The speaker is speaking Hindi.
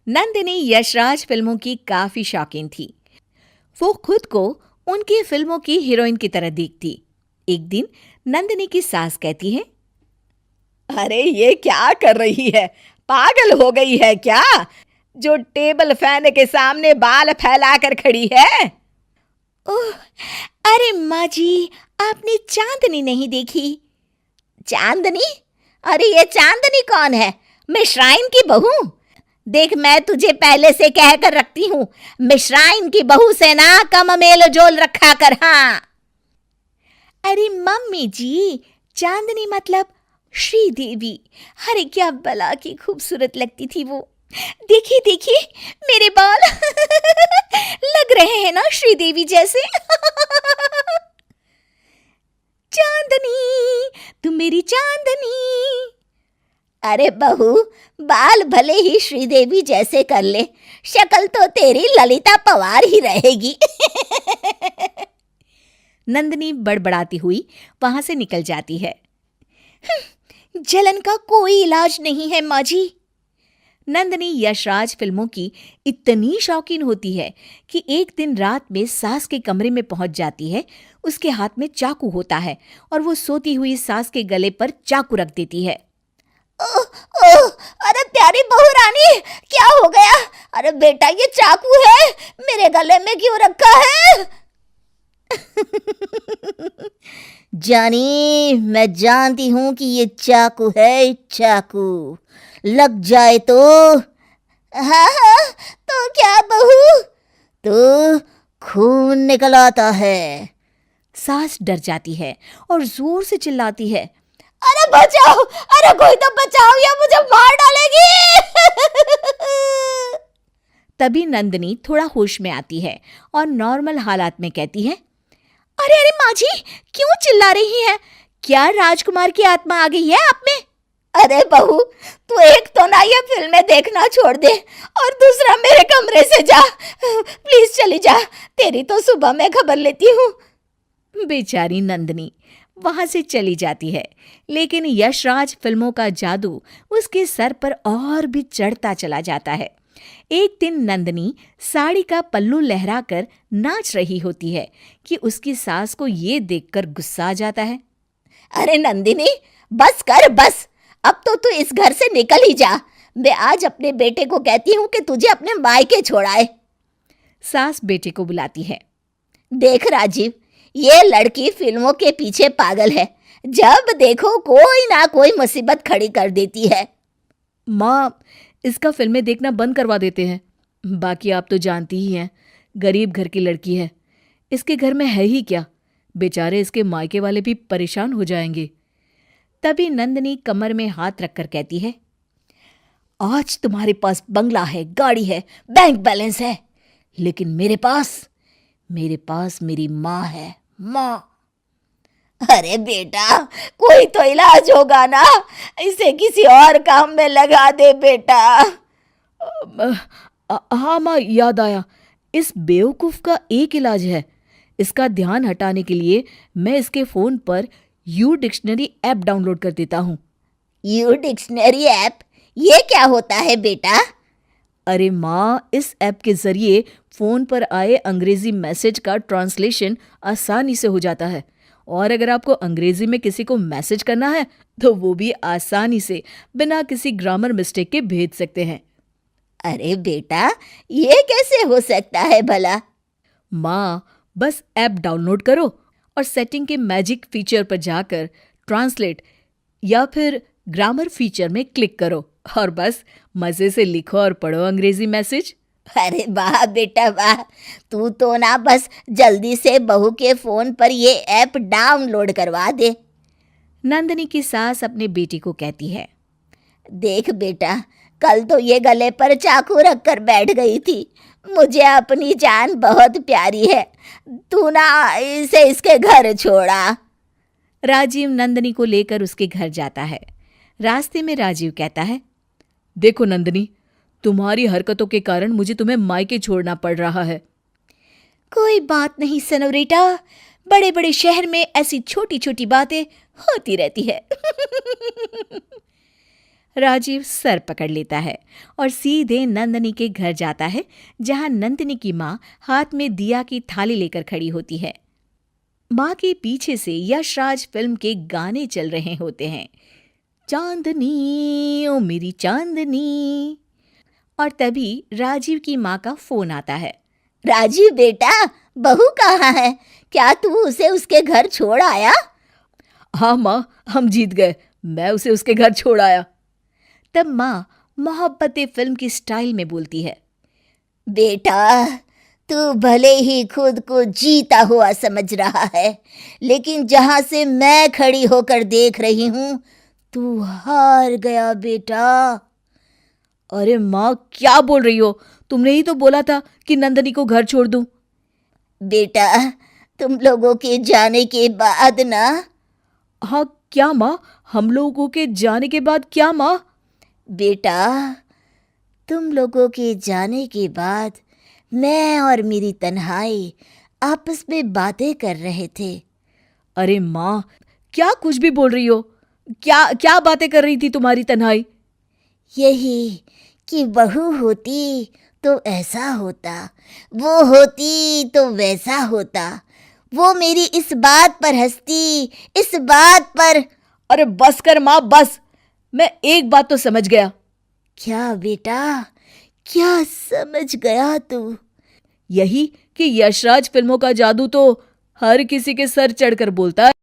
नंदिनी यशराज फिल्मों की काफी शौकीन थी। वो खुद को उनकी फिल्मों की हीरोइन की तरह देखती। एक दिन नंदिनी की सास कहती है, अरे ये क्या कर रही है? पागल हो गई है क्या? जो टेबल फैन के सामने बाल फैलाकर खड़ी है। ओह, अरे माँ जी, आपने चांदनी नहीं देखी? चांदनी? अरे ये चांदनी कौन है? मिश्राइन की बहू। देख, मैं तुझे पहले से कह कर रखती हूँ, मिश्राइन की बहू से ना कम मेल जोल रखा कर। हाँ। अरे मम्मी जी, चांदनी मतलब श्रीदेवी। अरे क्या भला की खूबसूरत लगती थी वो। देखिए देखिए, मेरे बाल लग रहे हैं ना श्रीदेवी जैसे। चांदनी, तुम मेरी चांदनी। अरे बहू, बाल भले ही श्रीदेवी जैसे कर ले, शक्ल तो तेरी ललिता पवार ही रहेगी। नंदिनी बड़बड़ाती हुई वहां से निकल जाती है। जलन का कोई इलाज नहीं है माँ जी। नंदिनी यशराज फिल्मों की इतनी शौकीन होती है कि एक दिन रात में सास के कमरे में पहुंच जाती है। उसके हाथ में चाकू होता है और वो सोती हुई सास के गले पर चाकू रख देती है। ओह ओह, अरे प्यारी बहू रानी, क्या हो गया? अरे बेटा, ये चाकू है, मेरे गले में क्यों रखा है? जानी, मैं जानती हूं कि ये चाकू है, चाकू लग जाए तो। हाँ हाँ, तो क्या बहू? तो खून निकल आता है। सास डर जाती है और जोर से चिल्लाती है, अरे बचाओ, अरे कोई तो बचाओ, या मुझे मार डालेगी। तभी नंदिनी थोड़ा होश में आती है और नॉर्मल हालात में कहती है, अरे अरे माँ जी, क्यों चिल्ला रही हैं? क्या राजकुमार की आत्मा आ गई है आप में? अरे बहू, तू एक तो ना ये फिल्में देखना छोड़ दे, और दूसरा मेरे कमरे से जा, प्लीज चली जा। तेरी तो सुबह मैं खबर लेती हूँ। बेचारी नंदिनी वहां से चली जाती है, लेकिन यशराज फिल्मों का जादू उसके सर पर और भी चढ़ता चला जाता है। एक दिन नंदिनी साड़ी का पल्लू लहराकर नाच रही होती है कि उसकी सास को ये देखकर गुस्सा आ जाता है। अरे नंदिनी, बस कर बस, अब तो तू इस घर से निकल ही जा। मैं आज अपने बेटे को कहती हूँ कि तुझे अपने मायके छोड़ाए। सास बेटे को बुलाती है। देख राजीव, ये लड़की फिल्मों के पीछे पागल है, जब देखो कोई ना कोई मुसीबत खड़ी कर देती है। माँ, इसका फिल्में देखना बंद करवा देते हैं। बाकी आप तो जानती ही हैं, गरीब घर की लड़की है, इसके घर में है ही क्या। बेचारे इसके मायके वाले भी परेशान हो जाएंगे। तभी नंदिनी कमर में हाथ रखकर कहती है, आज तुम्हारे पास बंगला है, गाड़ी है, बैंक बैलेंस है, लेकिन मेरे पास मेरी माँ है, माँ। अरे बेटा, कोई तो इलाज होगा ना, इसे किसी और काम में लगा दे बेटा। हाँ माँ, याद आया, इस बेवकूफ़ का एक इलाज है। इसका ध्यान हटाने के लिए मैं इसके फ़ोन पर यू डिक्शनरी ऐप डाउनलोड कर देता हूँ। U dictionary app? ये क्या होता है बेटा? अरे माँ, इस ऐप के ज़रिए फ़ोन पर आए अंग्रेज़ी मैसेज का ट्रांसलेशन आसानी से हो जाता है, और अगर आपको अंग्रेज़ी में किसी को मैसेज करना है तो वो भी आसानी से बिना किसी ग्रामर मिस्टेक के भेज सकते हैं। अरे बेटा, ये कैसे हो सकता है भला? माँ, बस ऐप डाउनलोड करो और सेटिंग के मैजिक फीचर पर जाकर ट्रांसलेट या फिर ग्रामर फीचर में क्लिक करो और बस मज़े से लिखो और पढ़ो अंग्रेज़ी मैसेज। अरे वाह बेटा वाह, तू तो ना बस जल्दी से बहू के फ़ोन पर ये ऐप डाउनलोड करवा दे। नंदिनी की सास अपने बेटी को कहती है, देख बेटा, कल तो ये गले पर चाकू रख कर बैठ गई थी। मुझे अपनी जान बहुत प्यारी है, तू ना इसे इसके घर छोड़ा। राजीव नंदिनी को लेकर उसके घर जाता है। रास्ते में राजीव कहता है, देखो नंदिनी, तुम्हारी हरकतों के कारण मुझे तुम्हें मायके छोड़ना पड़ रहा है। कोई बात नहीं सेनोरिटा, बड़े बड़े शहर में ऐसी छोटी छोटी बातें होती रहती है। राजीव सर पकड़ लेता है और सीधे नंदिनी के घर जाता है, जहां नंदिनी की माँ हाथ में दिया की थाली लेकर खड़ी होती है। माँ के पीछे से यशराज फिल्म के गाने चल रहे होते हैं, चांदनी ओ मेरी चांदनी। और तभी राजीव की माँ का फोन आता है। राजीव बेटा, बहू कहाँ है? क्या तू उसे उसके घर छोड़ आया? हाँ माँ, हम जीत गए, मैं उसे उसके घर छोड़ आया। तब माँ मोहब्बतें फिल्म की स्टाइल में बोलती है। बेटा, तू भले ही खुद को जीता हुआ समझ रहा है, लेकिन जहां से मैं खड़ी होकर देख रही हूं, तू हार गया बेटा। अरे माँ, क्या बोल रही हो? तुमने ही तो बोला था कि नंदिनी को घर छोड़ दूं। बेटा, तुम लोगों के जाने के बाद ना। हाँ क्या माँ? हम लोगों के जाने के बाद क्या माँ? बेटा, तुम लोगों के जाने के बाद मैं और मेरी तन्हाई आपस में बातें कर रहे थे। अरे माँ, क्या कुछ भी बोल रही हो? क्या क्या बातें कर रही थी तुम्हारी तन्हाई? यही कि बहू होती तो ऐसा होता, वो होती तो वैसा होता, वो मेरी इस बात पर हंसती, इस बात पर। अरे बस कर माँ, बस। मैं एक बात तो समझ गया। क्या बेटा, क्या समझ गया तू? यही कि यशराज फिल्मों का जादू तो हर किसी के सर चढ़कर बोलता है।